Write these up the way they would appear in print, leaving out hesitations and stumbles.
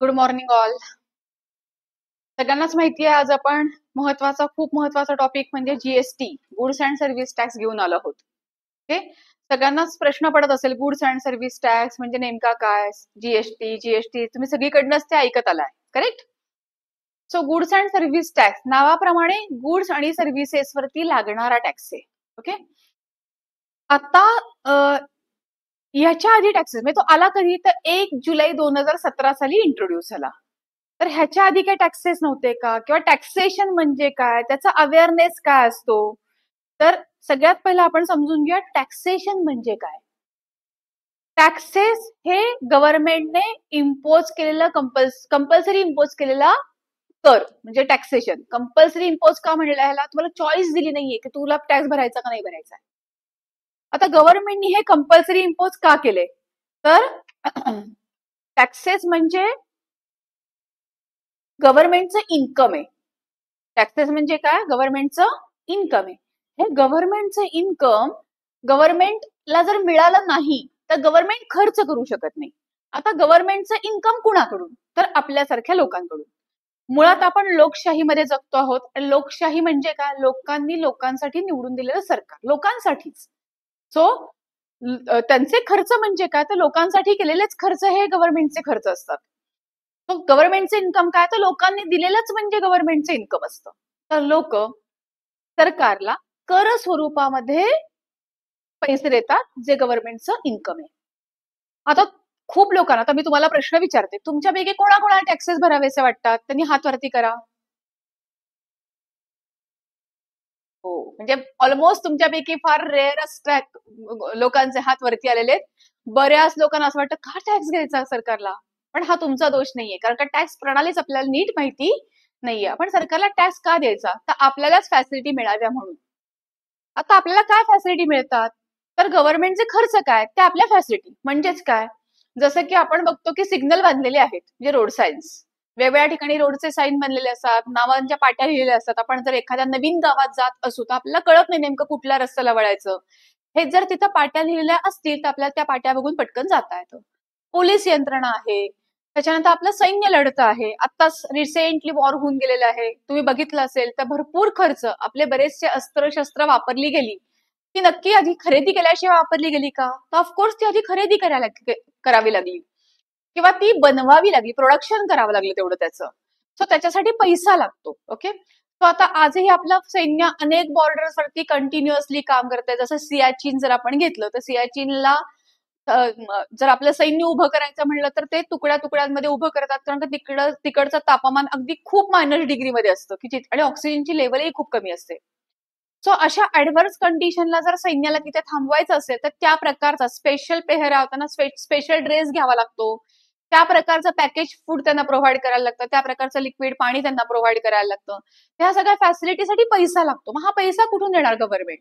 Good morning all. सगळ्यांनाच माहिती आहे, आज आपण खूप महत्वाचा टॉपिक म्हणजे GST, goods and service tax घेऊन आलो आहोत. ओके. सगळ्यांनाच प्रश्न पडत असेल, गुड्स अँड सर्व्हिस टॅक्स म्हणजे नेमका काय? जीएसटी जीएसटी तुम्ही सगळीकडनंच ते ऐकत आलाय, correct? So goods and service tax नावाप्रमाणे गुड्स आणि सर्व्हिसेस वरती लागणारा टॅक्स आहे. ओके. आता ह्याच्या आधी टॅक्सेस म्हणजे तो आला कधी, तर 1 जुलै 2017 साली इंट्रोड्यूस झाला. तर ह्याच्या आधी काही टॅक्सेस नव्हते का? किंवा टॅक्सेशन म्हणजे काय, त्याचा अवेअरनेस काय असतो? तर सगळ्यात पहिलं आपण समजून घेऊया टॅक्सेशन म्हणजे काय. टॅक्सेस हे गव्हर्नमेंटने इम्पोज केलेलं कंपल्सरी इम्पोज केलेला कर म्हणजे टॅक्सेशन. कंपल्सरी इम्पोज का म्हणलेला, ह्याला तुम्हाला चॉईस दिली नाहीये की तुला टॅक्स भरायचा का नाही भरायचा. आता गव्हर्नमेंटनी हे कंपल्सरी इम्पोज का केले, तर टॅक्सेस म्हणजे गव्हर्नमेंटचं इन्कम आहे. टॅक्सेस म्हणजे काय? गव्हर्नमेंटचं इन्कम आहे. हे गव्हर्नमेंटचं इन्कम गव्हर्नमेंटला जर मिळालं नाही तर गव्हर्नमेंट खर्च करू शकत नाही. आता गव्हर्नमेंटचं इन्कम कुणाकडून? तर आपल्यासारख्या लोकांकडून. मुळात आपण लोकशाहीमध्ये जगतो आहोत. लोकशाही म्हणजे काय? लोकांनी लोकांसाठी निवडून दिलेलं सरकार, लोकांसाठीच. सो त्यांचे खर्च म्हणजे काय? तर लोकांसाठी केलेलेच खर्च हे गव्हर्नमेंटचे खर्च असतात. तो गव्हर्नमेंटचे इन्कम काय? तर लोकांनी दिलेलंच म्हणजे गव्हर्नमेंटचं इन्कम असतं. तर लोक सरकारला कर स्वरूपामध्ये पैसे देतात, जे गव्हर्नमेंटचं इन्कम आहे. आता खूप लोकांना, आता मी तुम्हाला प्रश्न विचारते, तुमच्यापैकी कोणाकोणाला टॅक्सेस भरावेसे वाटतात? त्यांनी हात वरती करा. हो, म्हणजे ऑलमोस्ट तुमच्यापैकी फार रेअरस्ट लोकांचे हात वरती आलेले आहेत. बऱ्याच लोकांना असं वाटतं का टॅक्स घ्यायचा सरकारला, पण हा तुमचा दोष नाहीये, कारण का टॅक्स प्रणालीच आपल्याला नीट माहिती नाहीये. आपण सरकारला टॅक्स का द्यायचा? तर आपल्यालाच फॅसिलिटी मिळाव्या म्हणून. आता आपल्याला काय फॅसिलिटी मिळतात? तर गव्हर्नमेंटचे खर्च काय? ते आपल्या फॅसिलिटी. म्हणजेच काय? जसं की आपण बघतो की सिग्नल बांधलेले आहेत, म्हणजे रोड साईन्स. वेगवेगळ्या ठिकाणी रोडचे साईन बनलेले असतात, नावांच्या पाट्या लिहिलेल्या असतात. आपण जर एखाद्या नवीन गावात जात असू तर आपल्याला कळत नाही नेमकं कुठल्या रस्त्याला वळायचं. हे जर तिथं पाट्या लिहिलेल्या असतील तर आपल्याला त्या पाट्या बघून पटकन जाता येतं. पोलीस यंत्रणा आहे, त्याच्यानंतर आपलं सैन्य लढतं आहे. आत्ताच रिसेंटली वॉर होऊन गेलेलं आहे, तुम्ही बघितलं असेल तर भरपूर खर्च, आपले बरेचसे अस्त्र शस्त्र वापरली गेली, ती नक्की आधी खरेदी केल्याशिवाय वापरली गेली का? तर ऑफकोर्स ती आधी खरेदी करावी लागली किंवा ती बनवावी लागली, प्रोडक्शन करावं लागलं तेवढं त्याचं. सो त्याच्यासाठी पैसा लागतो. ओके. सो आता आजही आपलं सैन्य अनेक बॉर्डर्स वरती कंटिन्युअसली काम करतंय. जसं सियाचीन जर आपण घेतलं तर सियाचीनला जर आपलं सैन्य उभं करायचं म्हणलं तर ते तुकड्या तुकड्यांमध्ये उभं करतात, कारण का तिकडचं तापमान अगदी खूप -डिग्रीमध्ये असतं की आणि ऑक्सिजनची लेवलही खूप कमी असते. सो अशा ऍडव्हर्स कंडिशनला जर सैन्याला तिथे थांबवायचं असेल तर त्या प्रकारचा स्पेशल पेहराव, त्यांना स्पेशल ड्रेस घ्यावा लागतो, त्या प्रकारचं पॅकेज फूड त्यांना प्रोव्हाइड करायला लागतं, त्या प्रकारचं लिक्विड पाणी त्यांना प्रोव्हाइड करायला लागतं. ह्या सगळ्या फॅसिलिटीसाठी पैसा लागतो. मग हा पैसा कुठून देणार गव्हर्नमेंट?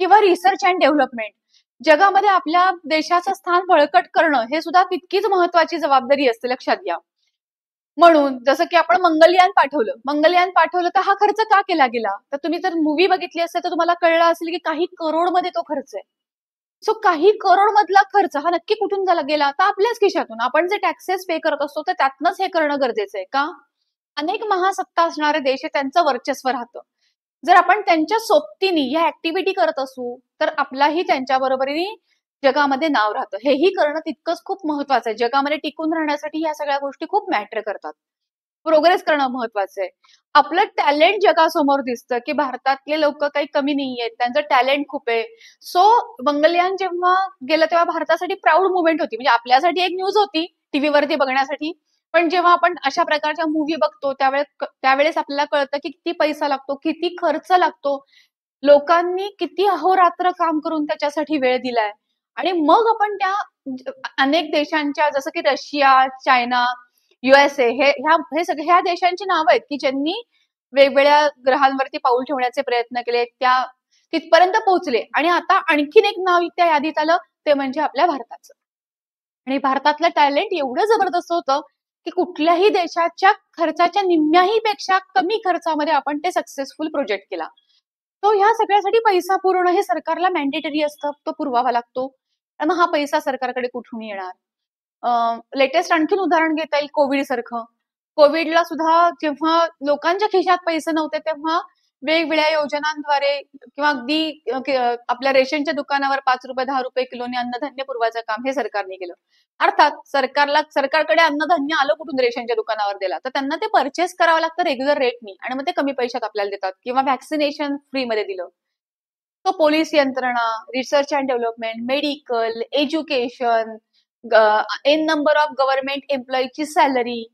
किंवा रिसर्च अँड डेव्हलपमेंट. जगामध्ये आपल्या देशाचं स्थान बळकट करणं हे सुद्धा तितकीच महत्वाची जबाबदारी असते, लक्षात घ्या. म्हणून जसं की आपण मंगलयान पाठवलं तर हा खर्च का केला गेला? तर तुम्ही जर मूवी बघितली असेल तर तुम्हाला कळलं असेल की काही करोड मध्ये तो खर्च आहे. सो काही करोड मधला खर्च हा नक्की कुठून झाला गेला? तर आपल्याच खिशातून. आपण जे टॅक्सेस पे करत असतो तर त्यातनंच हे करणं गरजेचं आहे. का? अनेक महासत्ता असणारे देश आहे, त्यांचं वर्चस्व राहतं. जर आपण त्यांच्या सोबतीने या ऍक्टिव्हिटी करत असू तर आपलाही त्यांच्या बरोबरीने जगामध्ये नाव राहतं. हेही करणं तितकंच खूप महत्वाचं आहे. जगामध्ये टिकून राहण्यासाठी या सगळ्या गोष्टी खूप मॅटर करतात. प्रोग्रेस करणं महत्वाचं आहे. आपलं टॅलेंट जगासमोर दिसतं की भारतातले लोक काही कमी नाहीयेत, त्यांचं टॅलेंट खूप आहे. सो मंगलयान जेव्हा गेलं तेव्हा भारतासाठी प्राऊड मुवमेंट होती. म्हणजे आपल्यासाठी एक न्यूज होती टीव्हीवरती बघण्यासाठी, पण जेव्हा आपण अशा प्रकारच्या मूव्ही बघतो त्यावेळेस आपल्याला कळतं की किती पैसा लागतो, किती खर्च लागतो, लोकांनी किती अहोरात्र काम करून त्याच्यासाठी वेळ दिलाय. आणि मग आपण त्या अनेक देशांच्या, जसं की रशिया, चायना, युएसए, हे सगळे ह्या देशांची नावं आहेत की ज्यांनी वेगवेगळ्या ग्रहांवरती पाऊल ठेवण्याचे प्रयत्न केले, त्या तिथपर्यंत पोहोचले. आणि आता आणखीन एक नाव त्या यादीत आलं, ते म्हणजे आपल्या भारताचं. आणि भारतातलं टॅलेंट एवढं जबरदस्त होतं की कुठल्याही देशाच्या खर्चाच्या निम्म्याही पेक्षा कमी खर्चामध्ये आपण ते सक्सेसफुल प्रोजेक्ट केला. तो ह्या सगळ्यासाठी पैसा पुरवणं हे सरकारला मॅन्डेटरी असतं, तो पुरवावा लागतो. मग हा पैसा सरकारकडे कुठून येणार? लेटेस्ट आणखीन उदाहरण घेता येईल कोविड सारखं. कोविडला सुद्धा जेव्हा लोकांच्या खिशात पैसे नव्हते तेव्हा वेगवेगळ्या योजनांद्वारे किंवा अगदी आपल्या रेशनच्या दुकानावर 5 रुपये 10 रुपये किलोने अन्नधान्य पुरवायचं काम हे सरकारने केलं. अर्थात सरकारकडे अन्नधान्य आलं कुठून रेशनच्या दुकानावर दिला तर त्यांना ते परचेस करावं लागतं रेग्युलर रेटनी आणि मग ते कमी पैशात आपल्याला देतात किंवा व्हॅक्सिनेशन फ्रीमध्ये दिलं. तो पोलीस यंत्रणा, research and development, medical, education, an number of government एम्प्लॉईची सॅलरी,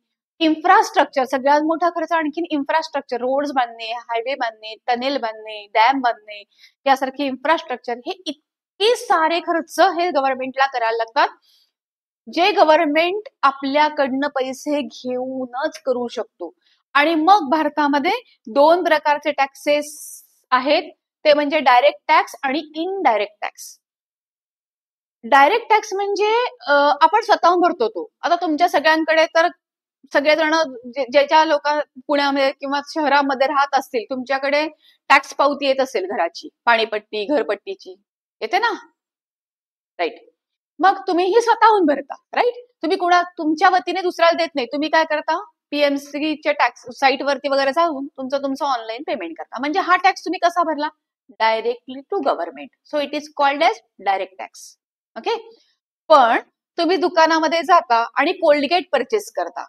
इन्फ्रास्ट्रक्चर, सगळ्यात मोठा खर्च आणखीन इन्फ्रास्ट्रक्चर, रोड्स बांधणे, हायवे बांधणे, टनेल बांधणे, डॅम बांधणे यासारखे इन्फ्रास्ट्रक्चर, हे इतके सारे खर्च हे गव्हर्नमेंटला करायला लागतात जे गव्हर्नमेंट आपल्याकडनं पैसे घेऊनच करू शकतो. आणि मग भारतामध्ये 2 प्रकारचे टॅक्सेस आहेत, ते म्हणजे डायरेक्ट टॅक्स आणि इनडायरेक्ट टॅक्स. डायरेक्ट टॅक्स म्हणजे आपण स्वतःहून भरतो तो. आता तुमच्या सगळ्यांकडे तर सगळेजण ज्याच्या लोक पुण्यामध्ये किंवा शहरामध्ये राहत असतील तुमच्याकडे टॅक्स पावती येत असेल घराची, पाणीपट्टी, घरपट्टीची येते ना, राईट. मग तुम्ही ही स्वतःहून भरता, राईट. तुम्ही तुमच्या वतीने दुसऱ्याला देत नाही. तुम्ही काय करता, पीएमसीच्या टॅक्स साईट वरती वगैरे जाऊन तुमचं ऑनलाईन पेमेंट करता. म्हणजे हा टॅक्स तुम्ही कसा भरला, directly to government. So it is called as direct tax. Okay. पण तुम्ही दुकानामध्ये जाता आणि कोलगेट परचेस करता.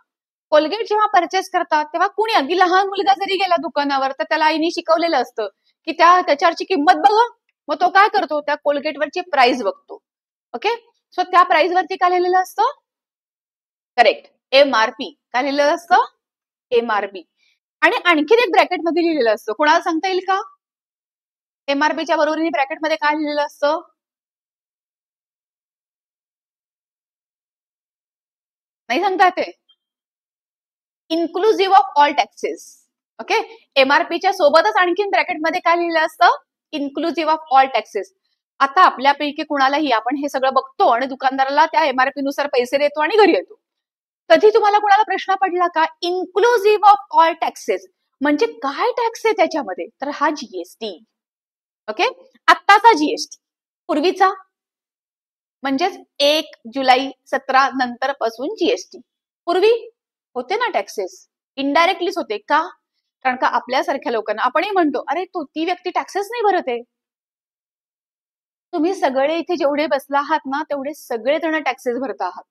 कोलगेट जेव्हा परचेस करतात तेव्हा कुणी, अगदी लहान मुलगा जरी गेला दुकानावर तर त्याला आईने शिकवलेलं असतं की त्याच्यावरची किंमत बघा. मग तो काय करतो, त्या कोलगेटवरची प्राइस बघतो. ओके. सो त्या प्राइस वरती काय लिहिलेलं असतं, करेक्ट, एमआरपी. काय लिहिलेलं असतं, एमआरपी. आणि आणखीन एक ब्रॅकेटमध्ये लिहिलेलं असतं. कोणाला सांगता येईल का, एमआरपीच्या बरोबरीने ब्रॅकेटमध्ये काय लिहिलेलं असतं, नाही सांगता येते, inclusive of all taxes. Okay. एमआरपीच्या सोबतच आणखीन ब्रॅकेटमध्ये काय लिहिलं असतं, इन्क्लुझिव्ह ऑफ ऑल टॅक्सेस. आता आपल्यापैकी कुणालाही आपण हे सगळं बघतो आणि दुकानदाराला त्या एमआरपी नुसार पैसे देतो आणि घरी येतो. कधी तुम्हाला कुणाला प्रश्न पडला का, इन्क्लुझिव्ह ऑफ ऑल टॅक्सेस म्हणजे काय टॅक्स आहे त्याच्यामध्ये, तर हा जीएसटी. ओके. आत्ताचा जीएसटी, पूर्वीचा म्हणजेच 1 जुलै 17 नंतर पासून जीएसटी. पूर्वी होते ना टॅक्सेस, इनडायरेक्टलीच होते. का, कारण का आपल्यासारख्या लोकांना, आपणही म्हणतो अरे ती व्यक्ती टॅक्सेस नाही भरत आहे. तुम्ही सगळे इथे जेवढे बसला आहात ना तेवढे सगळे जण टॅक्सेस भरत आहात.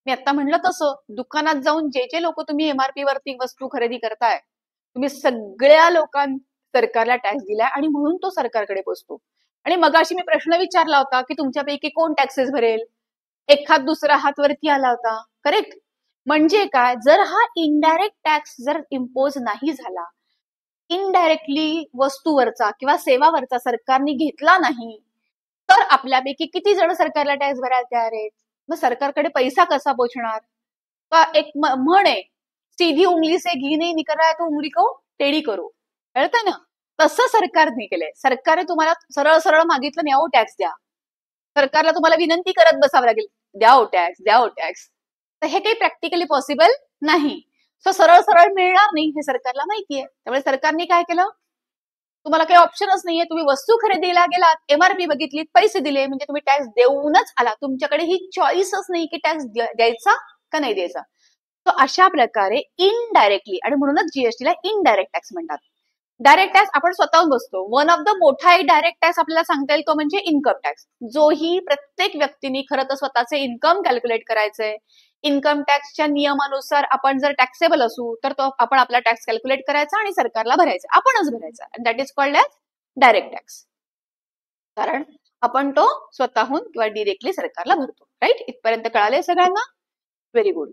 मी आता म्हणलं तसं दुकानात जाऊन जे लोक तुम्ही एमआरपी वरती वस्तू खरेदी करताय, तुम्ही सगळ्या लोकांना सरकारला टॅक्स दिलाय आणि म्हणून तो सरकारकडे पोचतो. आणि मगाशी मी प्रश्न विचारला होता की तुमच्यापैकी कोण टॅक्सेस भरेल, एखाद दुसरा हात वरती आला होता, करेक्ट. म्हणजे काय, जर हा इनडायरेक्ट टॅक्स जर इम्पोज नाही झाला, इनडायरेक्टली वस्तूवरचा किंवा सेवावरचा सरकारने घेतला नाही, तर आपल्यापैकी किती जण सरकारला टॅक्स भरायला तयार आहेत. मग सरकारकडे पैसा कसा पोचणार. का एक म्हण आहे, सीधी उंगली से घी नहीं निकल रहा है तो उंगली को टेढ़ी करो, कळतं ना. तसं सरकारने केलंय. सरकारने तुम्हाला सरळ सरळ मागितलं नाही, टॅक्स द्या. सरकारला तुम्हाला विनंती करत बसावं लागेल, द्या टॅक्स, द्या टॅक्स. तर हे काही प्रॅक्टिकली पॉसिबल नाही. सो सरळ सरळ मिळणार नाही हे सरकारला माहितीये. त्यामुळे सरकारने काय केलं, तुम्हाला काही ऑप्शनच नाहीये. तुम्ही वस्तू खरेदीला गेलात, एमआरपी बघितली, पैसे दिले, म्हणजे तुम्ही टॅक्स देऊनच आला. तुमच्याकडे ही चॉईसच नाही की टॅक्स द्यायचा का नाही द्यायचा. तो अशा प्रकारे इनडायरेक्टली, आणि म्हणूनच जीएसटीला इनडायरेक्ट टॅक्स म्हणतात. डायरेक्ट टॅक्स आपण स्वतःहून बसतो. वन ऑफ द मोठा एक डायरेक्ट टॅक्स आपल्याला सांगता येईल तो म्हणजे इन्कम टॅक्स. जोही प्रत्येक व्यक्तीने खरं तर स्वतःचे इन्कम कॅल्क्युलेट करायचंय. इन्कम टॅक्सच्या नियमानुसार आपण जर टॅक्सेबल असू तर तो आपण आपला टॅक्स कॅल्क्युलेट करायचा आणि सरकारला भरायचा, आपणच भरायचा. That is called as direct tax. कारण आपण तो स्वतःहून किंवा डिरेक्टली सरकारला भरतो. राईट. इथपर्यंत कळाले सगळ्यांना, व्हेरी गुड.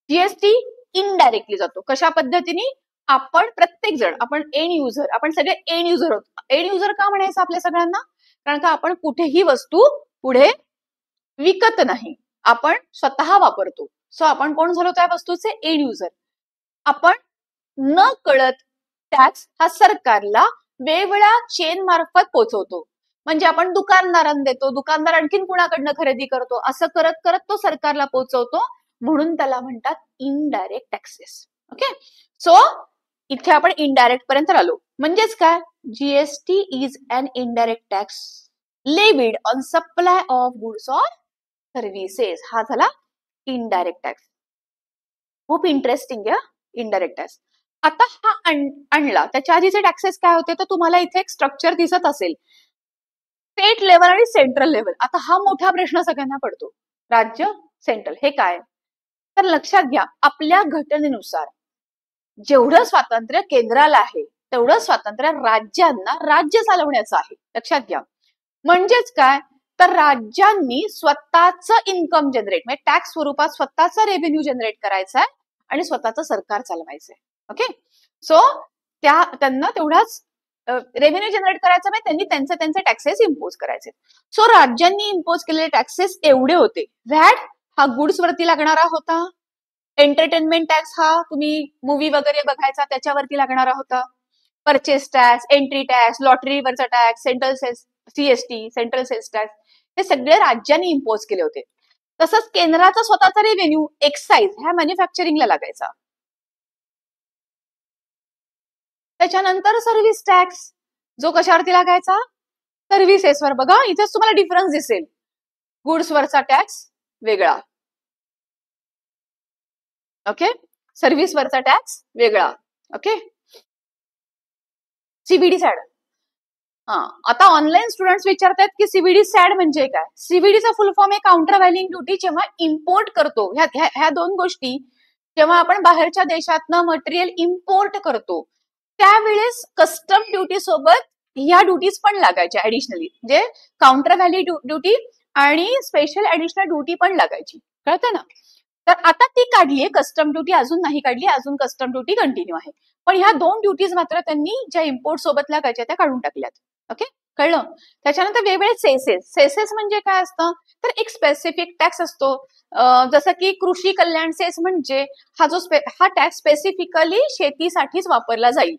जीएसटी इनडायरेक्टली जातो. कशा पद्धतीने, आपण प्रत्येक जण, आपण एंड युजर, आपण सगळे एंड युजर होतो. एंड युजर का म्हणायचं आपल्या सगळ्यांना, कारण का आपण कुठेही वस्तू पुढे विकत नाही, आपण स्वतः वापरतो. सो आपण कोण झालो त्या वस्तूचे, एंड युजर. आपण न कळत टॅक्स हा सरकारला वेगवेगळ्या चेन मार्फत पोहोचवतो. म्हणजे आपण दुकानदारांना देतो, दुकानदार आणखीन कुणाकडनं खरेदी करतो, असं करत करत तो सरकारला पोहोचवतो. म्हणून त्याला म्हणतात इनडायरेक्ट टॅक्सेस. ओके. सो इथे आपण इनडायरेक्ट पर्यंत आलो. म्हणजेच काय, GST is an indirect tax levied on supply of goods or services. हा झाला इनडायरेक्ट टॅक्स. खूप इंटरेस्टिंग आहे इनडायरेक्ट टॅक्स. आता हा आणला, त्याच्या आधीचे टॅक्सेस काय होते तर तुम्हाला इथे एक स्ट्रक्चर दिसत असेल, स्टेट लेवल आणि सेंट्रल लेवल. आता हा मोठा प्रश्न सगळ्यांना पडतो, राज्य सेंट्रल हे काय. तर लक्षात घ्या, आपल्या घटनेनुसार जेवढं स्वातंत्र्य केंद्राला आहे तेवढं स्वातंत्र्य राज्यांना राज्य चालवण्याचं आहे. लक्षात घ्या. म्हणजेच काय तर राज्यांनी स्वतःच इन्कम जनरेट म्हणजे टॅक्स स्वरूपात स्वतःचा रेव्हेन्यू जनरेट करायचा आहे आणि स्वतःचं सरकार चालवायचंय. ओके. सो त्यांना तेवढाच रेव्हेन्यू जनरेट करायचं म्हणजे त्यांनी त्यांचे टॅक्सेस इम्पोज करायचे. सो राज्यांनी इम्पोज केलेले टॅक्सेस एवढे होते. व्हॅट हा गुड्स वरती लागणारा होता. एंटरटेनमेंट टॅक्स हा तुम्ही मूवी वगैरे बघायचा त्याच्यावरती लागणारा होता. परचेस टॅक्स, एंट्री टॅक्स, लॉटरीवरचा tax, central sales CST, central sales tax हे सगळे राज्यांनी इम्पोज केले होते. तसंच केंद्राचा स्वतःचा रेव्हेन्यू एक्साईज ह्या मॅन्युफॅक्चरिंगला लागायचा. त्याच्यानंतर सर्व्हिस टॅक्स जो कशावरती लागायचा सर्व्हिसेसवर. बघा इथेच तुम्हाला डिफरन्स दिसेल, गुड्सवरचा टॅक्स वेगळा, ओके, सर्व्हिसवरचा टॅक्स वेगळा. ओके. CBD sad. आता ऑनलाईन स्टुडंट्स विचारतात की सीबीडी सॅड म्हणजे काय. सीबीडीचा फुल फॉर्म आहे काउंटर व्हॅल्युइंग ड्युटी. जेव्हा इम्पोर्ट करतो ह्या दोन गोष्टी, जेव्हा आपण बाहेरच्या देशातनं मटेरियल इम्पोर्ट करतो त्यावेळेस कस्टम ड्युटी सोबत ह्या ड्युटीज पण लागायच्या ऍडिशनली, म्हणजे काउंटर व्हॅल्यू ड्युटी आणि स्पेशल ऍडिशनल ड्युटी पण लागायची. कळतं ना. तर आता ती काढलीये कस्टम ड्युटी, अजून नाही काढली, अजून कस्टम ड्युटी कंटिन्यू आहे. पण ह्या दोन ड्युटीज मात्र त्यांनी ज्या इम्पोर्ट सोबत लागायच्या त्या काढून टाकल्यात. ओके, कळलं. त्याच्यानंतर वेगवेगळे सेसेस. सेसेस म्हणजे काय असतं तर एक स्पेसिफिक टॅक्स असतो, जसं की कृषी कल्याण सेस म्हणजे हा टॅक्स स्पेसिफिकली शेतीसाठीच वापरला जाईल.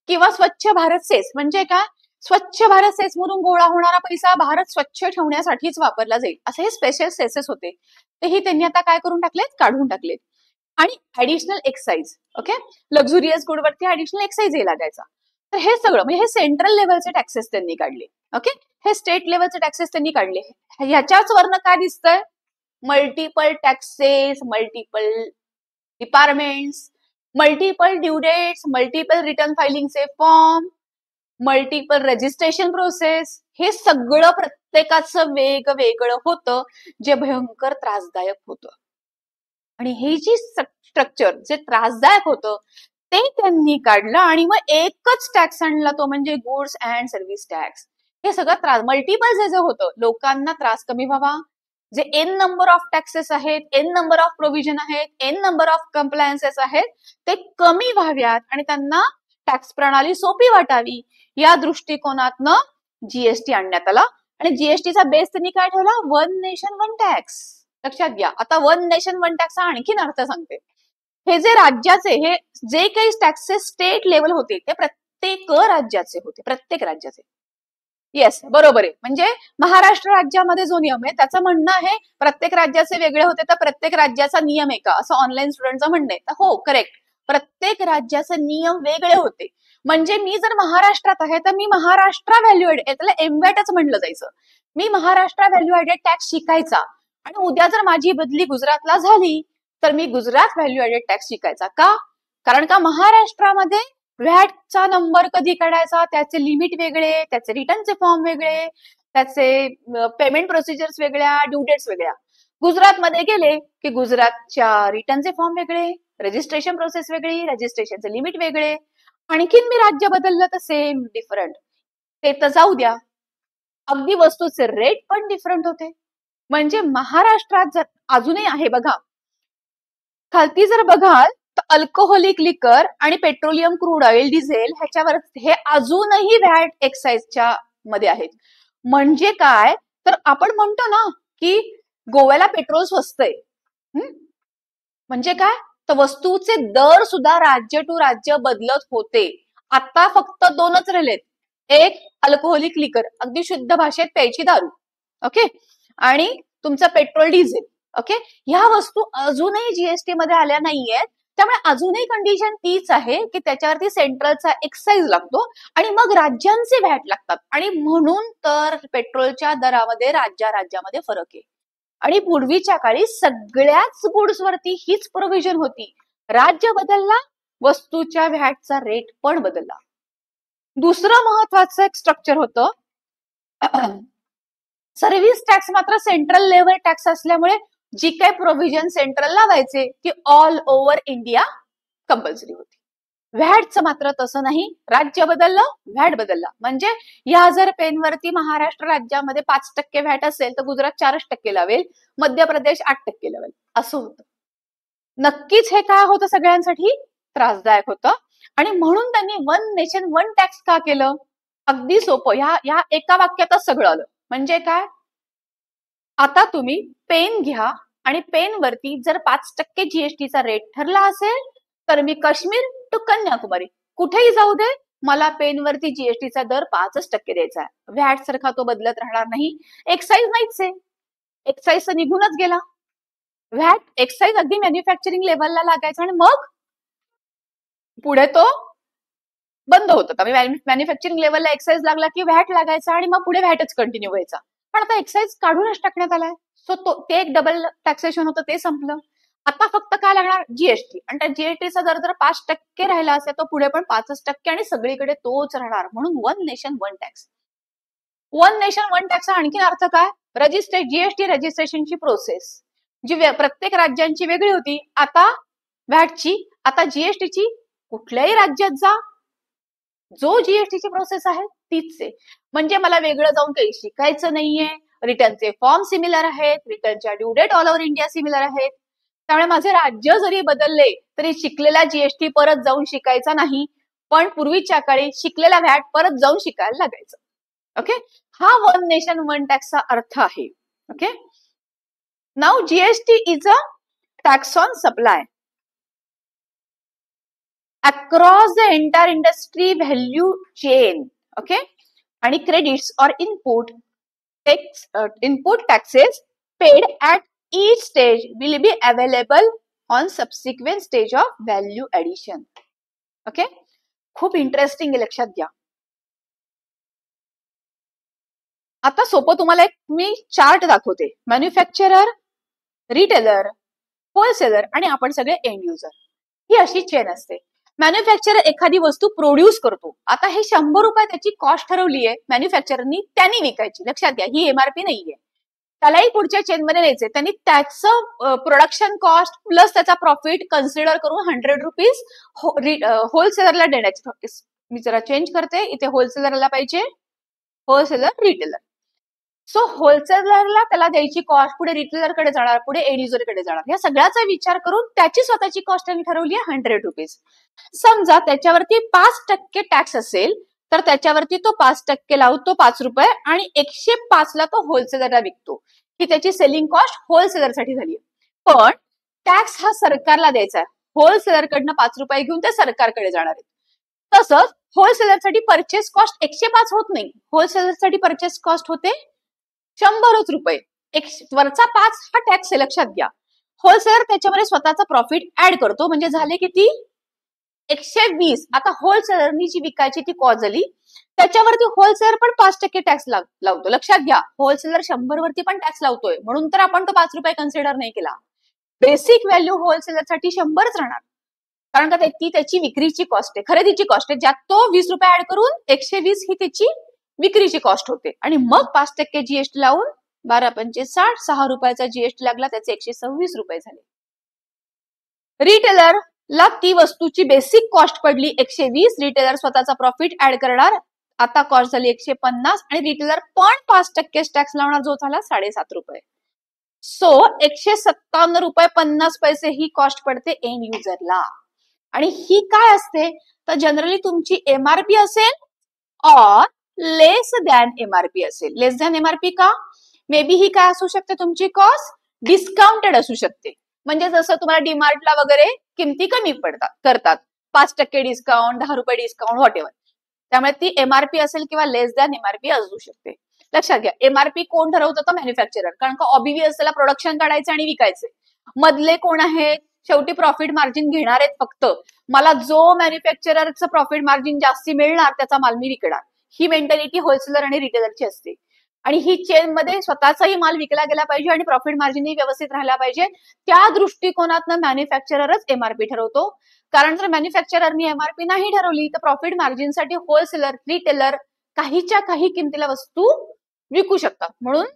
किंवा स्वच्छ भारत सेस म्हणजे काय, स्वच्छ भारत सेस मधून गोळा होणारा पैसा भारत स्वच्छ ठेवण्यासाठीच वापरला जाईल. असे हे स्पेशल सेसेस होते, तेही त्यांनी आता काय करून टाकलेत, काढून टाकलेत. आणि ऍडिशनल एक्साईज, ओके, लक्झुरियस गुडवरती ऍडिशनल एक्साईज हे लागायचा. तर हे सगळं म्हणजे हे सेंट्रल लेवलचे टॅक्सेस त्यांनी काढले. ओके. हे स्टेट लेवलचे टॅक्सेस त्यांनी काढले. ह्याच्याच वरनं काय दिसतंय, multiple taxes, multiple departments, multiple due dates, multiple return फायलिंगचे फॉर्म, मल्टिपल रजिस्ट्रेशन प्रोसेस. हे सगळं प्रत्येकाचं वेगवेगळं होतं, जे भयंकर त्रासदायक होतं. आणि हे जी स्ट्रक्चर जे त्रासदायक होतं ते त्यांनी काढलं आणि मग एकच टॅक्स आणला, तो म्हणजे गुड्स अँड सर्व्हिस टॅक्स. हे सगळं त्रास मल्टिपल जे होतं, लोकांना त्रास कमी व्हावा, जे एन नंबर ऑफ टॅक्सेस आहेत, एन नंबर ऑफ प्रोव्हिजन आहेत, एन नंबर ऑफ कंप्लायन्सेस आहेत, ते कमी व्हाव्यात आणि त्यांना टॅक्स प्रणाली सोपी वाटावी, या दृष्टिकोनातनं जीएसटी आणण्यात आला. आणि जीएसटीचा बेस त्यांनी काय ठेवला, वन नेशन वन टॅक्स. लक्षात घ्या. आता वन नेशन वन टॅक्सचा आणखीन अर्थ सांगते. हे जे राज्याचे हे जे काही टॅक्सेस स्टेट लेवल होते ते प्रत्येक राज्याचे होते, प्रत्येक राज्याचे. येस, बरोबर आहे. म्हणजे महाराष्ट्र राज्यामध्ये जो नियम आहे त्याचं म्हणणं आहे प्रत्येक राज्याचे वेगळे होते, तर प्रत्येक राज्याचा नियम आहे का असं ऑनलाईन स्टुडंटचं म्हणणं आहे. तर हो, करेक्ट, प्रत्येक राज्याचे नियम वेगळे होते. म्हणजे मी जर महाराष्ट्रात आहे तर मी महाराष्ट्र व्हॅल्यू ऍडेड, त्याला एमवॅटच म्हणलं जायचं, मी महाराष्ट्र व्हॅल्यू ऍडेड टॅक्स शिकायचा. आणि उद्या जर माझी बदली गुजरातला झाली तर मी गुजरात व्हॅल्यू ऍडेड टॅक्स शिकायचा. का, कारण का महाराष्ट्रामध्ये व्हॅटचा नंबर कधी काढायचा, त्याचे लिमिट वेगळे, त्याचे रिटर्नचे फॉर्म वेगळे, त्याचे पेमेंट प्रोसिजर्स वेगळ्या, ड्यू डेट्स वेगळ्या. गुजरातमध्ये गेले की गुजरातच्या रिटर्नचे फॉर्म वेगळे, रजिस्ट्रेशन प्रोसेस वेगळी, रजिस्ट्रेशनचे लिमिट वेगळे. आणखीन मी राज्य बदललं तर सेम डिफरंट. ते तर जाऊ द्या, अगदी वस्तूचे रेट पण डिफरंट होते. म्हणजे महाराष्ट्रात जर अजूनही आहे बघा, खालती जर बघाल तर अल्कोहोलिक लिकर आणि पेट्रोलियम क्रूड ऑइल, डिझेल ह्याच्यावर हे अजूनही व्हॅट एक्साईजच्या मध्ये आहेत. म्हणजे काय तर आपण म्हणतो ना की गोव्याला पेट्रोल स्वस्त आहे, म्हणजे काय तर वस्तूचे दर सुद्धा राज्य टू राज्य बदलत होते. आता फक्त दोनच राहिलेत, एक अल्कोहोलिक लिकर अगदी शुद्ध भाषेत प्यायची दारू, ओके, आणि तुमचं पेट्रोल डिझेल. ओके, ह्या वस्तू अजूनही जीएसटी मध्ये आल्या नाहीयेत. त्यामुळे अजूनही कंडिशन तीच आहे की त्याच्यावरती सेंट्रलचा एक्साईज लागतो आणि मग राज्यांचे व्हॅट लागतात. आणि म्हणून तर पेट्रोलच्या दरामध्ये राज्यामध्ये फरक आहे. आणि पूर्वीच्या काळी सगळ्याच गुड्सवरती हीच प्रोव्हिजन होती. राज्य बदलला, वस्तूच्या व्हॅटचा रेट पण बदलला. दुसरं महत्वाचं एक स्ट्रक्चर होतं, सर्व्हिस टॅक्स मात्र सेंट्रल लेव्हल टॅक्स असल्यामुळे जी काही प्रोव्हिजन सेंट्रल लावायचे ती ऑल ओव्हर इंडिया कंपल्सरी होती. व्हॅटचं मात्र तसं नाही, राज्य बदललं, व्हॅट बदलला. म्हणजे या जर पेनवरती महाराष्ट्र राज्यामध्ये 5% व्हॅट असेल तर गुजरात 4% लावेल, मध्य प्रदेश 8% लावेल, असं होतं. नक्कीच हे काय होतं, सगळ्यांसाठी त्रासदायक होतं. आणि म्हणून त्यांनी वन नेशन वन टॅक्स का केलं? अगदी सोपं, ह्या एका वाक्यातच सगळं आलं. म्हणजे काय, आता तुम्ही पेन घ्या आणि पेनवरती जर 5% जीएसटीचा रेट ठरला असेल तर मी काश्मीर टू कन्याकुमारी कुठेही जाऊ दे, मला पेनवरती जीएसटीचा दर 5% द्यायचा आहे. व्हॅट सारखा तो बदलत राहणार नाही. एक्साईज नाहीच आहे, एक्साईज तर निघूनच गेला. व्हॅट एक्साईज अगदी मॅन्युफॅक्चरिंग लेवलला लागायचा आणि मग पुढे तो बंद होत होता. मॅन्युफॅक्चरिंग लेवलला एक्साईज लागला की व्हॅट लागायचा आणि मग पुढे व्हॅटच कंटिन्यू व्हायचा. पण आता एक्साईज काढूनच टाकण्यात आलाय, सो ते एक डबल टॅक्सेशन होतं, ते संपलं. आता फक्त काय लागणार, जीएसटी. आणि त्या जीएसटीचा दर जर 5% राहिला असेल तर पुढे पण 5% आणि सगळीकडे तोच राहणार. म्हणून one nation one tax. One nation one टॅक्सचा आणखी अर्थ काय, जीएसटी रजिस्ट्रेशनची प्रोसेस जी प्रत्येक राज्यांची वेगळी होती, आता व्हॅटची, आता जीएसटीची कुठल्याही राज्यात जा, जो जीएसटीची प्रोसेस आहे तीच आहे. म्हणजे मला वेगळं जाऊन काही शिकायचं नाहीये. रिटर्नचे फॉर्म सिमिलर आहेत, रिटर्नच्या due date all over India similar आहेत. त्यामुळे माझे राज्य जरी बदलले तरी शिकलेला जीएसटी परत जाऊन शिकायचा नाही, पण पूर्वीच्या काळी शिकलेला व्हॅट परत जाऊन शिकायला लागायचं. ओके, हा वन नेशन वन टॅक्सचा अर्थ आहे. Okay, now GST is a tax on supply across the entire industry value chain. Okay, आणि credits or input taxes paid at each stage will be available on subsequent stage of value addition. Okay, खूप interesting आहे, लक्षात घ्या. आता सोपं तुम्हाला एक मी chart दाखवते. मॅन्युफॅक्चरर, रिटेलर, होलसेलर आणि आपण सगळे एंड युजर, ही अशी चेन असते. मॅन्युफॅक्चरर एखादी वस्तू प्रोड्यूस करतो. आता हे 100 रुपये त्याची कॉस्ट ठरवली आहे मॅन्युफॅक्चररनी, त्यांनी विकायची. लक्षात घ्या, ही एमआरपी नाहीये. त्यालाही पुढच्या चेनमध्ये न्यायचे. त्यांनी त्याचं प्रोडक्शन कॉस्ट प्लस त्याचा प्रॉफिट कन्सिडर करून 100 रुपीज होलसेलरला देण्याचे. मी जरा चेंज करते, इथे होलसेलरला पाहिजे, होलसेलर, रिटेलर. सो होलसेलरला त्याला द्यायची कॉस्ट पुढे रिटेलरकडे जाणार, पुढे एंड युजरकडे जाणार. या सगळ्याचा विचार करून त्याची स्वतःची कॉस्ट त्यांनी ठरवली आहे 100 रुपीज. समजा त्याच्यावरती 5% टॅक्स असेल तर त्याच्यावरती तो 5% लावतो 5 रुपये आणि 105 ला तो होलसेलरला विकतो. ही त्याची सेलिंग कॉस्ट होलसेलरसाठी झाली. पण टॅक्स हा सरकारला द्यायचा आहे. होलसेलरकडनं 5 रुपये घेऊन ते सरकारकडे जाणार आहे. तसंच होलसेलरसाठी परचेस कॉस्ट 105 होत नाही, होलसेलरसाठी परचेस कॉस्ट होते 100 रुपये. वरचा 5 हा टॅक्स आहे, लक्षात घ्या. होलसेलर त्याच्यामध्ये स्वतःचा प्रॉफिट ऍड करतो, म्हणजे झाले किती, 120. आता होलसेलरनी जी विकायची ती कॉस्ट झाली, त्याच्यावरती होलसेलर पण 5% टॅक्स लावतो. लक्षात घ्या, होलसेलर 100 वरती पण टॅक्स लावतोय, म्हणून तर आपण तो 5 रुपये कन्सिडर नाही केला. बेसिक व्हॅल्यू होलसेलरसाठी 100च राहणार, कारण का ती त्याची विक्रीची कॉस्ट आहे, खरेदीची कॉस्ट आहे, ज्यात तो 20 रुपये ऍड करून 120 ही त्याची विक्रीची कॉस्ट होते. आणि मग 5% जीएसटी लावून 12×5 = 6 रुपयाचा जीएसटी लागला, त्याचे 126 रुपये झाले. रिटेलरला ती वस्तूची बेसिक कॉस्ट पडली 120, रिटेलर स्वतःचा प्रॉफिट ऍड करणार, आता कॉस्ट झाली 150 आणि रिटेलर पण 5% टॅक्स लावणार, जो झाला 7.5 रुपये. सो 157 रुपये 50 पैसे ही कॉस्ट पडते एंड युजरला. आणि ही काय असते तर जनरली तुमची एमआरपी असेल और लेस दॅन एमआरपी असेल. लेस दॅन एमआरपी का, मे बी ही काय असू शकते, तुमची कॉस्ट डिस्काउंटेड असू शकते. म्हणजे जसं तुम्हाला डीमार्टला वगैरे किमती कमी करतात, 5% डिस्काउंट, 10 रुपये डिस्काउंट, व्हॉट एव्हर. त्यामुळे ती एमआरपी असेल किंवा लेस दॅन एमआरपी असू शकते. लक्षात घ्या, एमआरपी कोण ठरवतं तर मॅन्युफॅक्चरर, कारण का ऑबीव्ही असलेला प्रोडक्शन काढायचं आणि विकायचे. मधले कोण आहेत, शेवटी प्रॉफिट मार्जिन घेणार आहेत. फक्त मला जो मॅन्युफॅक्चररचं प्रॉफिट मार्जिन जास्ती मिळणार त्याचा माल मी विकणार, ही मेंटॅलिटी होलसेलर आणि रिटेलरची असते. आणि ही चेन मध्ये स्वतःचाही माल विकला गेला पाहिजे आणि प्रॉफिट मार्जिनही व्यवस्थित राहिला पाहिजे. त्या दृष्टिकोनातनं मॅन्युफॅक्चररच एमआरपी ठरवतो. कारण जर मॅन्युफॅक्चररनी एमआरपी नाही ठरवली तर प्रॉफिट मार्जिनसाठी होलसेलर, रिटेलर काहीच्या काही किमतीला वस्तू विकू शकतात. म्हणून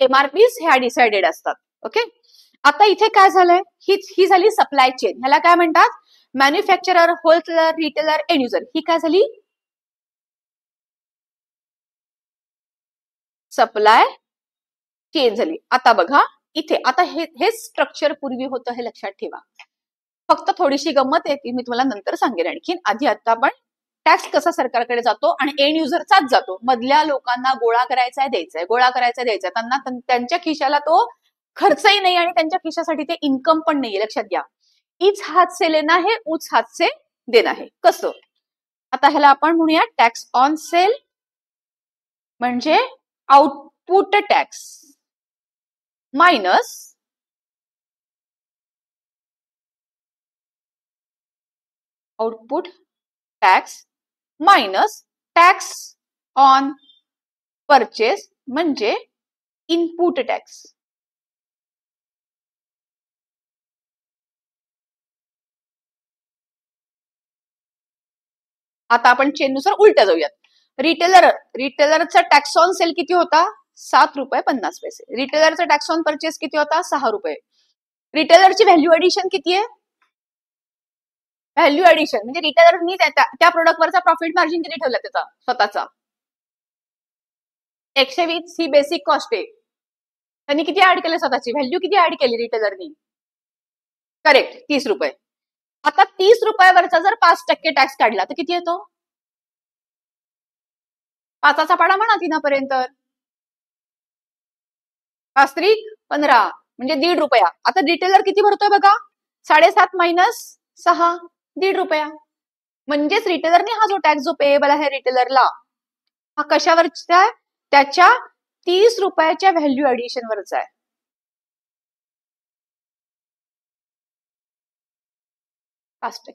एमआरपीज ह्या डिसाइडेड असतात. ओके, आता इथे काय झालंय, ही झाली सप्लाय चेन. ह्याला काय म्हणतात, manufacturer, wholesaler, retailer, end user. ही काय झाली, सप्लाय चेन झाली. आता बघा इथे, आता हे स्ट्रक्चर पूर्वी होतं हे लक्षात ठेवा. फक्त थोडीशी गंमत आहे ती मी तुम्हाला नंतर सांगेन आणखीन. आधी आता आपण टॅक्स कसा सरकारकडे जातो आणि एंड युजरचाच जातो. मधल्या लोकांना गोळा करायचा आहे, द्यायचा आहे, गोळा करायचा द्यायचा, त्यांना त्यांच्या खिशाला तो खर्चही नाही आणि त्यांच्या खिशासाठी ते इन्कम पण नाहीये. लक्षात घ्या, इच हात से लेना है, उच हात से देना है. कसं, आता ह्याला आपण म्हणूया टॅक्स ऑन सेल म्हणजे output tax minus output tax minus tax on purchase म्हणजे इनपुट टॅक्स. आता आपण चेननुसार उलट जाऊयात. रिटेलरचा टॅक्स ऑन सेल किती होता, 7.50 रुपये. रिटेलरचा टॅक्स ऑन परचेस किती होता, 6 रुपये. रिटेलरची व्हॅल्यू एडिशन किती आहे, व्हॅल्यू एडिशन म्हणजे रिटेलरनी त्या प्रोडक्टवरचा प्रॉफिट मार्जिन किती ठेवला त्याचा स्वतःचा, 120 ही बेसिक कॉस्ट आहे. त्यांनी किती ऍड केले, स्वतःची व्हॅल्यू किती ऍड केली रिटेलरनी, करेक्ट 30 रुपये. आता 30 रुपयावरचा जर 5% टॅक्स काढला तर किती येतो, 5चा पाडा म्हणा 3पर्यंत, 5×3=15 म्हणजे 1.5 रुपया. आता रिटेलर किती भरतोय बघा, 7.5 मायनस 6, 1.5 रुपया. म्हणजेच रिटेलरने हा जो टॅक्स जो पेएबल आहे रिटेलरला, हा कशावरचा आहे, त्याच्या 30 रुपयाच्या व्हॅल्यू एडिशन वरचा आहे.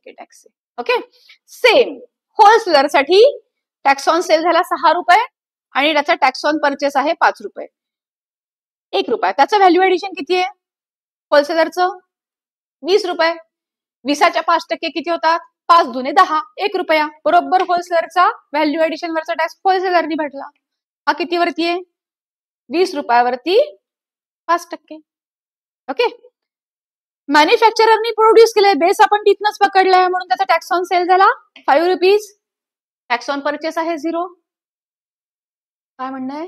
टॅक्स. ओके, सेम होलसेलर साठी टॅक्स ऑन सेल झाला 6 रुपये आणि त्याचा टॅक्स ऑन परचेस आहे 5 रुपये, 1 रुपया. त्याचं व्हॅल्यू एडिशन किती आहे होलसेलरचं, 20 रुपये. 20च्या 5% किती होतात, 5 दुने 10, 1 रुपया. बरोबर होलसेलरचा व्हॅल्यू एडिशन वरचा टॅक्स होलसेलरनी भरला. हा किती वरती आहे, 20 रुपयावरती 5%. ओके, मॅन्युफॅक्चररनी प्रोड्यूस केलंय, बेस आपण तिथनच पकडलाय म्हणून त्याचा टॅक्स ऑन सेल झाला 5 रुपीज. टॅक्स ऑन परचेस आहे 0. काय म्हणणं आहे,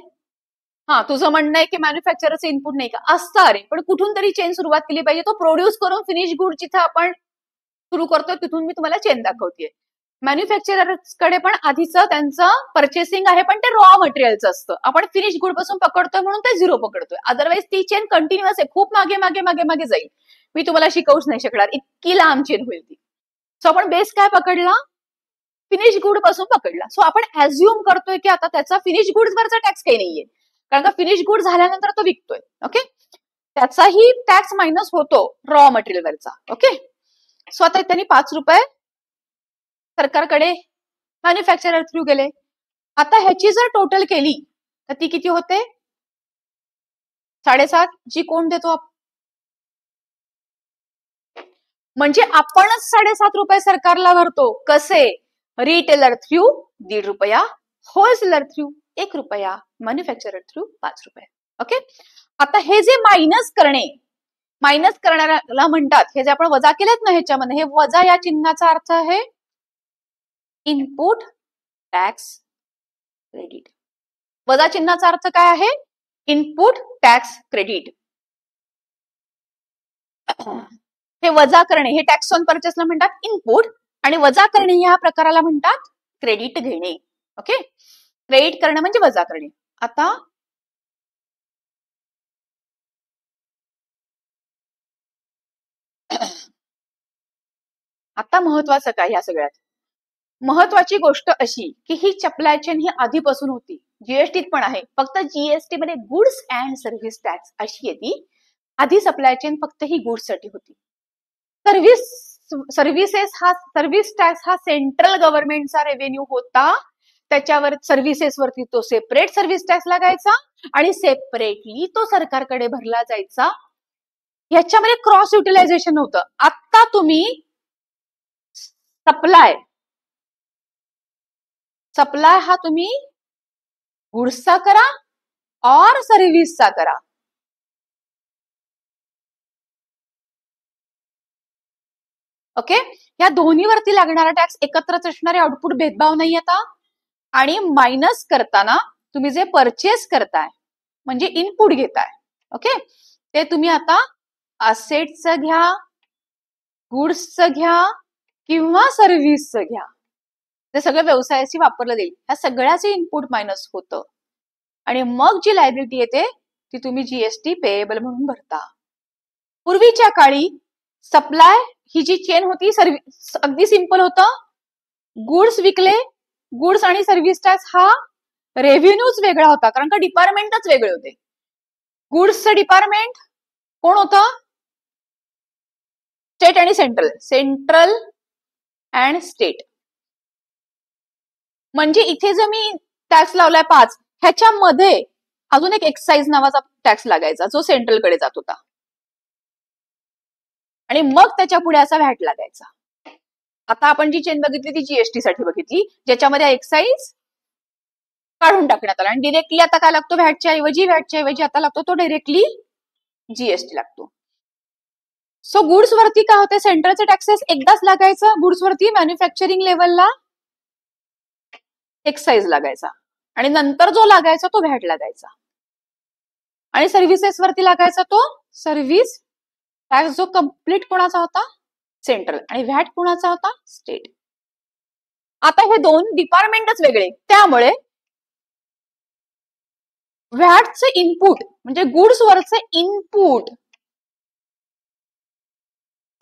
हा तुझं म्हणणं आहे की मॅन्युफॅक्चररचं इनपुट नाही का, असतं. अरे पण कुठून तरी चेन सुरुवात केली पाहिजे. तो प्रोड्यूस करून फिनिश गुड जिथे आपण सुरू करतोय तिथून मी तुम्हाला चेन दाखवतेय. मॅन्युफॅक्चरर्सकडे पण आधीच त्यांचं पर्चेसिंग आहे पण ते रॉ मटेरियलचं असतं. आपण फिनिश गुड पासून पकडतोय म्हणून ते 0 पकडतोय. अदरवाईज ती चेन कंटिन्युअस आहे, खूप मागे मागे मागे मागे जाईल. मी तुम्हाला शिकवूच नाही शकणार, इतकी लांब चेन होईल ती. सो आपण बेस काय पकडला, फिनिश गुड पासून पकडला. सो आपण ऍझ्युम करतोय की आता त्याचा फिनिश गुड्स वरचा टॅक्स काही नाहीये, कारण का फिनिश गुड झाल्यानंतर तो विकतोय. ओके, त्याचाही टॅक्स मायनस होतो रॉ मटेरियल वरचा. ओके, सो आता त्यांनी 5 रुपये सरकारकडे मॅन्युफॅक्चरर थ्रू गेले. आता ह्याची जर टोटल केली तर ती किती होते, 7.5. जी कोण देतो, म्हणजे आपणच 7.5 रुपये सरकारला भरतो. कसे, रिटेलर थ्रू 1.5 रुपया, होलसेलर थ्रू 1 रुपया, मॅन्युफॅक्चरर थ्रू 5 रुपये. ओके, आता हे जे मायनस करण्याला म्हणतात, हे जे आपण वजा केलेत ना ह्याच्यामध्ये, हे वजा या चिन्हाचा अर्थ आहे इनपुट टॅक्स क्रेडिट. वजा चिन्हाचा अर्थ काय आहे, इनपुट टॅक्स क्रेडिट. हे वजा करणे, हे टॅक्स ऑन परचेसला म्हणतात इनपुट, आणि वजा करणे या प्रकाराला म्हणतात क्रेडिट घेणे. ओके, क्रेडिट करणं म्हणजे वजा करणे. आता महत्वाचं काय, या सगळ्यात महत्वाची गोष्ट अशी की ही सप्लाय चेन ही आधीपासून होती, जीएसटीत पण आहे. फक्त जीएसटी मध्ये गुड्स अँड सर्व्हिस टॅक्स अशी येते. आधी सप्लाय चेन फक्त ही गुड्स साठी होती. सर्व्हिस टॅक्स हा सेंट्रल गव्हर्नमेंटचा रेव्हेन्यू होता. त्याच्यावर सर्व्हिसेसवरती तो सेपरेट सर्व्हिस टॅक्स लागायचा आणि सेपरेटली तो सरकारकडे भरला जायचा. ह्याच्यामध्ये क्रॉस युटिलायझेशन होतं. आता तुम्ही सप्लाय हा तुम्ही गुड्सचा करा और सर्व्हिसचा करा. ओके, या दोन्हीवरती लागणारा टॅक्स एकत्रच असणारे, आउटपुट भेदभाव नाही आता. आणि मायनस करताना तुम्ही जे परचेस करताय म्हणजे इनपुट घेताय, ओके, ते तुम्ही आता असेटचं घ्या, गुड्सचं घ्या किंवा सर्व्हिसचं घ्या, ते सगळं व्यवसायाशी वापरलं जाईल. ह्या सगळ्याचे इनपुट मायनस होतं आणि मग जी लायबिलिटी येते ती तुम्ही जीएसटी पेएबल म्हणून भरता. पूर्वीच्या काळी सप्लाय ही जी चेन होती अगदी सिंपल होतं. गुड्स विकले, गुड्स आणि सर्व्हिस टॅक्स हा रेव्हेन्यूच वेगळा होता, कारण का डिपार्टमेंटच वेगळे होते. गुड्सचं डिपार्टमेंट कोण होतं? स्टेट आणि सेंट्रल अँड स्टेट. म्हणजे इथे जर मी टॅक्स लावलाय 5, ह्याच्यामध्ये अजून एक एक्साइज नावाचा टॅक्स लागायचा जो सेंट्रलकडे जात होता आणि मग त्याच्या पुढे असा व्हॅट लागायचा. आता आपण जी चेन बघितली ती जीएसटी साठी बघितली, ज्याच्यामध्ये एक्साइज काढून टाकण्यात आला आणि डिरेक्टली आता काय लागतो? व्हॅटच्या ऐवजी आता लागतो तो डायरेक्टली जीएसटी लागतो. सो गुड्स वरती काय होते? सेंट्रलचे टॅक्सेस एकदाच लागायचं. गुड्स वरती मॅन्युफॅक्चरिंग लेवलला एक्साइज लागायचा आणि नंतर जो लागायचा तो व्हॅट लागायचा. आणि सर्व्हिसेस वरती लागायचा तो सर्व्हिस टॅक्स, जो कम्प्लीट कोणाचा होता? सेंट्रल. आणि व्हॅट कोणाचा होता? स्टेट. आता हे दोन डिपार्टमेंटच वेगळे, त्यामुळे व्हॅटचे इनपुट म्हणजे गुड्स वरचे इनपुट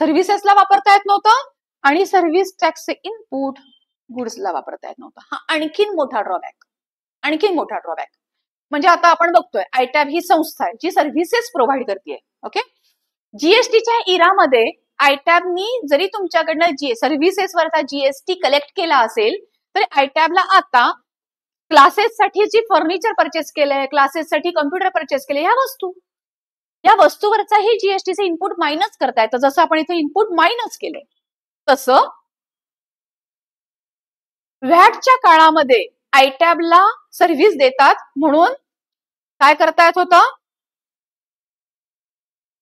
सर्व्हिसेसला वापरता येत नव्हतं आणि सर्व्हिस टॅक्सचे इनपुट गुड्सला वापरता येत नव्हतं. हा आणखीन मोठा ड्रॉबॅक. म्हणजे आता आपण बघतोय आयटॅब ही संस्था आहे जी सर्व्हिसेस प्रोव्हाइड करते. ओके, जीएसटीच्या इरामध्ये आयटॅबनी जरी तुमच्याकडनं सर्व्हिसेसवरचा जीएसटी कलेक्ट केला असेल तरी आयटॅबला आता क्लासेससाठी जी फर्निचर परचेस केलंय, क्लासेससाठी कम्प्युटर परचेस केले, या वस्तूवरचाही जीएसटीचे इनपुट मायनस करता येतं. जसं आपण इथे इनपुट मायनस केलंय तसं व्हॅटच्या काळामध्ये आयटॅबला सर्व्हिस देतात म्हणून काय करता येत होतं?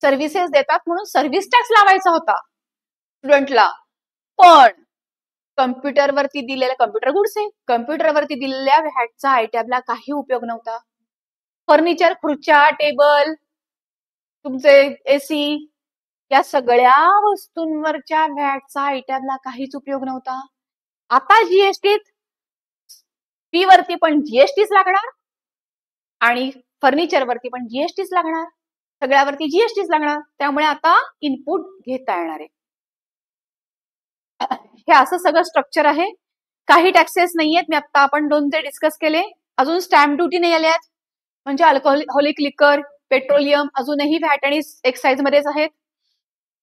सर्व्हिसेस देतात म्हणून सर्व्हिस टॅक्स लावायचा होता स्टुडंटला. पण कम्प्युटरवरती दिलेल्या कम्प्युटर गुड्स आहे, कम्प्युटरवरती दिलेल्या व्हॅटचा आयटॅबला काही उपयोग नव्हता. फर्निचर, खुर्च्या, टेबल, तुमचे एसी, या सगळ्या वस्तूंवरच्या व्हॅटचा आयटॅबला काहीच उपयोग नव्हता. आता जीएसटीत फी वरती पण जीएसटीच लागणार आणि फर्निचरवरती पण जीएसटीच लागणार, सगळ्यावरती जीएसटीच लागणार. त्यामुळे आता इनपुट घेता येणार आहे. हे असं सगळं स्ट्रक्चर आहे. काही टॅक्सेस नाहीयेत, मी आता आपण 2 ते डिस्कस केले. अजून स्टॅम्प ड्युटी नाही आल्यात, म्हणजे अल्कोहोलिक लिकर, पेट्रोलियम अजूनही व्हॅट आणि एक्साइज मध्येच आहेत.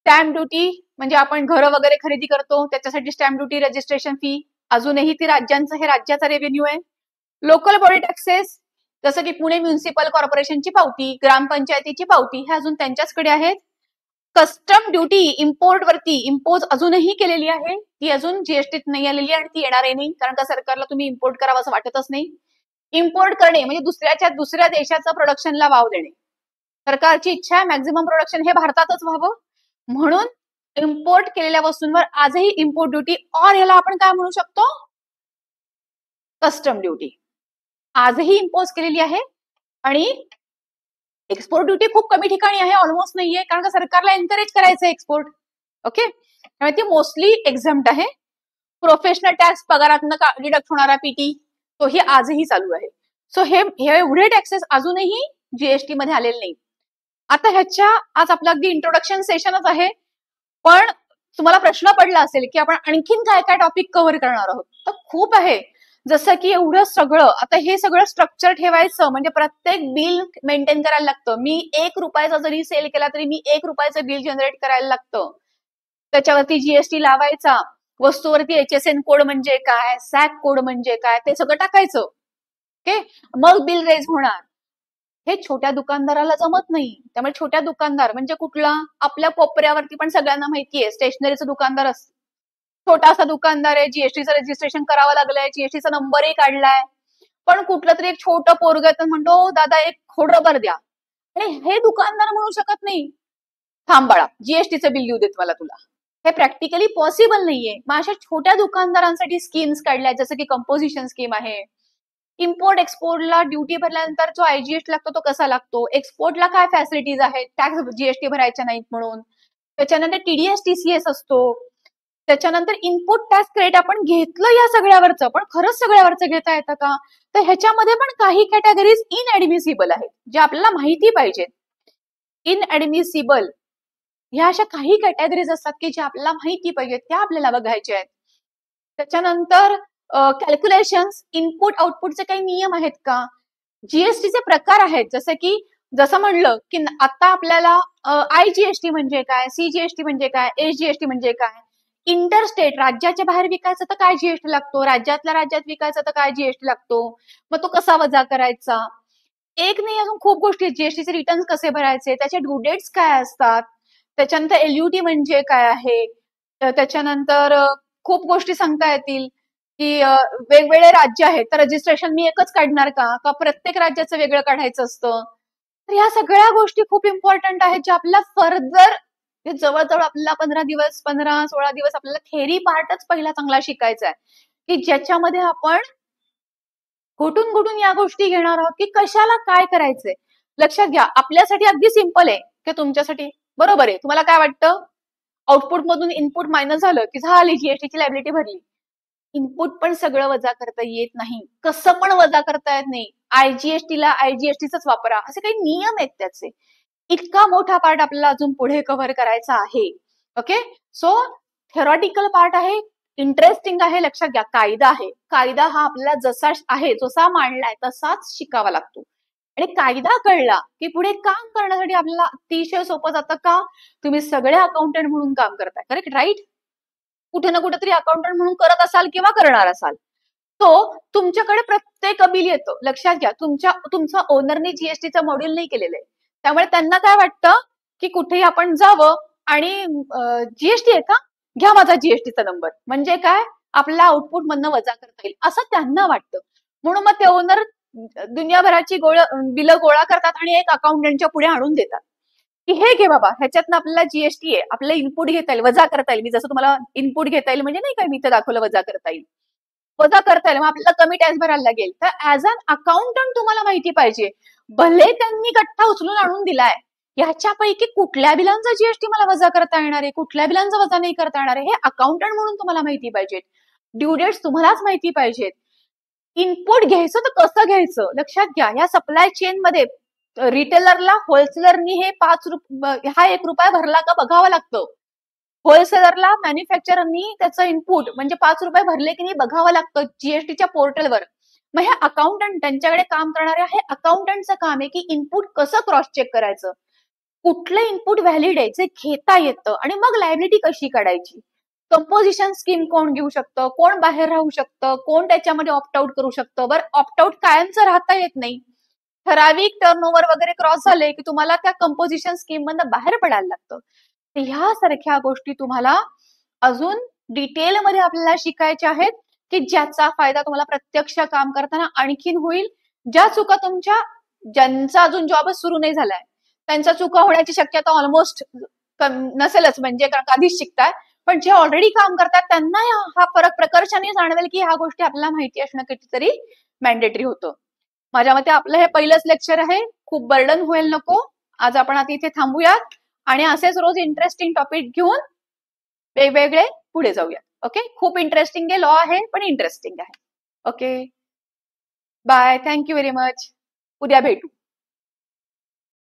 स्टॅम्प ड्युटी म्हणजे आपण घरं वगैरे खरेदी करतो त्याच्यासाठी स्टॅम्प ड्युटी, रजिस्ट्रेशन फी, अजूनही ती राज्यांचं, हे राज्याचा रेव्हेन्यू आहे. लोकल बॉडी टॅक्सेस जसं की पुणे म्युनिसिपल कॉर्पोरेशनची पावती, ग्रामपंचायतीची पावती, हे अजून त्यांच्याचकडे आहेत. कस्टम ड्युटी इम्पोर्ट वरती इम्पोज अजूनही केलेली आहे, ती अजून जीएसटीत नाही आलेली आणि ती येणार नाही, कारण का सरकारला तुम्ही इम्पोर्ट करावं असं वाटतच नाही. इम्पोर्ट करणे म्हणजे दुसऱ्या देशाचं प्रोडक्शनला वाव देणे. सरकारची इच्छा आहे मॅक्झिमम प्रोडक्शन हे भारतातच व्हावं, म्हणून इम्पोर्ट केलेल्या वस्तूंवर आजही इम्पोर्ट ड्युटी और याला आपण काय म्हणू शकतो? कस्टम ड्युटी आजही इम्पोज केलेली आहे. आणि एक्सपोर्ट ड्युटी खूप कमी ठिकाणी आहे, ऑलमोस्ट नाहीये, कारण का सरकारला एनकरेज करायचं एक्सपोर्ट. ओके, त्यामुळे ती मोस्टली एक्झम्प्ट आहे. प्रोफेशनल टॅक्स पगारातनं डिडक्ट होणारा पीटी तोही आजही चालू आहे. सो हे एवढे टॅक्सेस अजूनही जीएसटी मध्ये आलेले नाही. आता आज आपलं अगदी इंट्रोडक्शन सेशनच आहे, पण तुम्हाला प्रश्न पडला असेल की आपण आणखीन काय काय टॉपिक कव्हर करणार आहोत, तर खूप आहे. जसं की एवढं सगळं, आता हे सगळं स्ट्रक्चर ठेवायचं म्हणजे प्रत्येक बिल मेंटेन करायला लागतं. मी 1 रुपयाचा जरी सेल केला तरी मी 1 रुपयाचं बिल जनरेट करायला लागतं, त्याच्यावरती जीएसटी लावायचा. वस्तूवरती HSN कोड म्हणजे काय, सॅक कोड म्हणजे काय, ते सगळं टाकायचं. ओके, मग बिल रेज होणार. हे छोट्या दुकानदाराला जमत नाही. त्यामुळे छोट्या दुकानदार म्हणजे कुठला, आपल्या कोपऱ्यावरती पण सगळ्यांना माहितीये स्टेशनरीचं दुकानदार असतं. छोटासा दुकानदार आहे, जीएसटीचं रजिस्ट्रेशन करावं लागलंय, जीएसटीचा नंबरही काढलाय, पण कुठलं तरी एक छोटं पोरग तर म्हणतो, दादा एक खोडरबर द्या. आणि हे दुकानदार म्हणू शकत नाही, थांब बाळा जीएसटीचं बिल देऊ देत मला तुला. हे प्रॅक्टिकली पॉसिबल नाहीये. मग अशा छोट्या दुकानदारांसाठी स्कीम्स काढल्या, जसं की कंपोजिशन स्कीम आहे. इम्पोर्ट एक्सपोर्टला ड्युटी भरल्यानंतर जो आयजीएसटी लागतो तो कसा लागतो, एक्सपोर्टला काय फॅसिलिटीज आहेत, टॅक्स जीएसटी भरायच्या नाहीत म्हणून. त्याच्यानंतर TDS TCS असतो. त्याच्यानंतर इनपुट टॅक्स क्रेडिट आपण घेतलं या सगळ्यावरचं, पण खरंच सगळ्यावरचं घेता येतं का, तर ह्याच्यामध्ये पण काही कॅटेगरीज इनएडमिसिबल आहेत, जे आपल्याला माहिती पाहिजेत. इनएडमिसिबल ह्या अशा काही कॅटेगरीज असतात की जे आपल्याला माहिती पाहिजेत, त्या आपल्याला बघायच्या आहेत. त्याच्यानंतर कॅल्क्युलेशन्स, इनपुट आउटपुटचे काही नियम आहेत का, जीएसटीचे प्रकार आहेत, जसं म्हणलं की आता आपल्याला IGST म्हणजे काय, CGST म्हणजे काय, SGST म्हणजे काय, इंटरस्टेट राज्याच्या बाहेर विकायचं तर काय जीएसटी लागतो, राज्यातल्या राज्यात विकायचं तर काय जीएसटी लागतो, मग तो कसा वजा करायचा. एक नाही, अजून खूप गोष्टी, जीएसटीचे रिटर्न कसे भरायचे, त्याचे ड्यू डेट्स काय असतात, त्याच्यानंतर LUT म्हणजे काय आहे, त्याच्यानंतर खूप गोष्टी सांगता येतील की वेगवेगळे राज्य आहेत तर रजिस्ट्रेशन मी एकच काढणार का प्रत्येक राज्याचं वेगळं काढायचं असतं. तर ह्या सगळ्या गोष्टी खूप इम्पॉर्टंट आहेत, ज्या आपल्याला फर्दर जवळजवळ आपल्याला 15-16 दिवस आपल्याला थेरी पार्टच पहिला चांगला शिकायचा आहे, की ज्याच्यामध्ये आपण कुठून या गोष्टी घेणार आहोत की कशाला काय करायचंय. लक्षात घ्या, आपल्यासाठी अगदी सिंपल आहे की तुमच्यासाठी बरोबर आहे. तुम्हाला काय वाटतं, आउटपुट मधून इनपुट मायनस झालं की झाली जीएसटीची लायबिलिटी भरली. इनपुट पण सगळं वजा करता येत नाही, कसं पण वजा करता येत नाही. IGSTला IGSTच वापरा, असे काही नियम आहेत त्याचे. इतका मोठा पार्ट आपल्याला अजून पुढे कव्हर करायचा आहे. ओके, सो थेरॉटिकल पार्ट आहे, इंटरेस्टिंग आहे. लक्षात घ्या, कायदा आहे, कायदा हा आपल्याला जसा आहे, जसा मांडलाय तसाच शिकावा लागतो. आणि कायदा कळला की पुढे काम करण्यासाठी आपल्याला अतिशय सोपं जातं. का, तुम्ही सगळे अकाउंटंट म्हणून काम करताय, करेक्ट, राईट, कुठे ना कुठेतरी अकाउंटंट म्हणून करत असाल किंवा करणार असाल, तो तुमच्याकडे प्रत्येक बिल येतं. लक्षात घ्या, तुमचा ओनरने जीएसटीचं मॉड्यूल नाही केलेलं आहे, त्यामुळे त्यांना काय वाटतं की कुठेही आपण जावं आणि जीएसटी आहे का, घ्या माझा जीएसटीचा नंबर, म्हणजे काय, आपल्याला आउटपुट मधनं वजा करता येईल असं त्यांना वाटतं. म्हणून मग ते ओनर दुनियाभराची बिलं गोळा करतात आणि एक अकाउंटंटच्या पुढे आणून देतात की हे घे बाबा, ह्याच्यातनं आपल्याला जीएसटी आहे, आपल्याला इनपुट घेता येईल, वजा करता येईल. मी जसं तुम्हाला इनपुट घेता येईल म्हणजे नाही काय, मी इथं दाखवलं वजा करता येईल, वजा करता येईल, मग आपल्याला कमी टॅक्स भरायला लागेल. तर ऍज अन अकाउंटंट तुम्हाला माहिती पाहिजे, भले त्यांनी गठ्ठा उचलून आणून दिलाय, ह्याच्यापैकी कुठल्या बिलांचा जीएसटी मला वजा करता येणार आहे, कुठल्या बिलांचा वजा नाही करता येणार आहे, हे अकाउंटंट म्हणून तुम्हाला माहिती पाहिजेत. ड्यू डेट्स तुम्हालाच माहिती पाहिजेत. इनपुट घ्यायचं तर कसं घ्यायचं, लक्षात घ्या, या सप्लाय चेन मध्ये रिटेलरला होलसेलरनी हे हा ₹1 भरला का बघावं लागतं. होलसेलरला मॅन्युफॅक्चररनी त्याचं इनपुट म्हणजे ₹5 भरले की नाही बघावं लागतं जीएसटीच्या पोर्टलवर. मग हे अकाउंटंट, त्यांच्याकडे काम करणारे हे अकाउंटंटचं काम आहे की इनपुट कसं क्रॉस चेक करायचं, कुठलं इनपुट व्हॅलिड आहे, जे घेता येतं, आणि मग लायबिलिटी कशी काढायची. कंपोजिशन स्कीम कोण घेऊ शकतं, कोण बाहेर राहू शकतं, कोण त्याच्यामध्ये ऑप्ट आउट करू शकतं. बरं, ऑप्ट आउट कायमचं राहता येत नाही, ठराविक टर्नओव्हर वगैरे क्रॉस झाले की तुम्हाला त्या कंपोजिशन स्कीम मधनं बाहेर पडायला लागतं. ह्या सारख्या गोष्टी तुम्हाला अजून डिटेलमध्ये आपल्याला शिकायच्या आहेत की ज्याचा फायदा तुम्हाला प्रत्यक्ष काम करताना आणखीन होईल. ज्या चुका ज्यांचा अजून जॉबच सुरू नाही झालाय त्यांच्या चुका होण्याची शक्यता ऑलमोस्ट नसेलच, म्हणजे कारण आधीच शिकताय, पण जे ऑलरेडी काम करतात त्यांना हा फरक प्रकर्षाने जाणवेल की ह्या गोष्टी आपल्याला माहिती असणं कितीतरी मॅन्डेटरी होतं. माझ्या मते आपलं हे पहिलंच लेक्चर आहे, खूप बर्डन व्हायला नको. आज आपण आता इथे थांबूयात आणि असेच रोज इंटरेस्टिंग टॉपिक घेऊन वेगवेगळे पुढे जाऊयात. ओके, खूप इंटरेस्टिंग आहे, लॉ आहे पण इंटरेस्टिंग आहे. Okay, bye, thank you very much, उद्या भेटू.